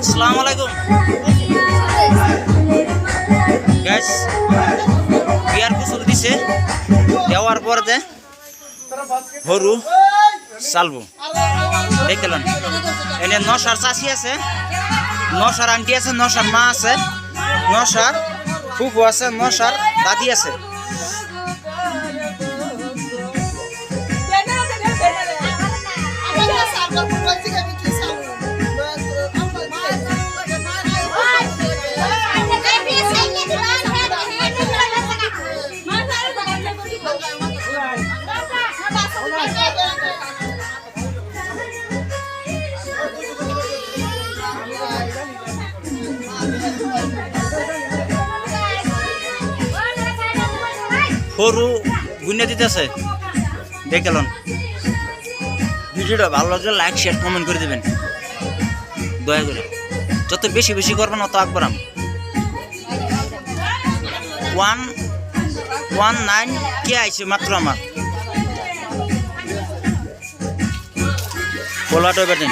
আসসালামু আলাইকুম গাইস বিয়ার গোসল দিছে দেওয়ার পরে হরু চালবো দেখলেন এনে নশার চাষি আছে নশার আন্টি আছে নশার মা আছে নশার ফুফু আছে নশার দাদি আছে সরু গুনে দিতেছে দেখলেন ভিডিওটা ভালো লাগলে লাইক শেয়ার কমেন্ট করে দেবেন দয়া করে যত বেশি বেশি করবেন অত আকবরাম 119 কে আইছে মাত্র আমার পোলাটো বেটেন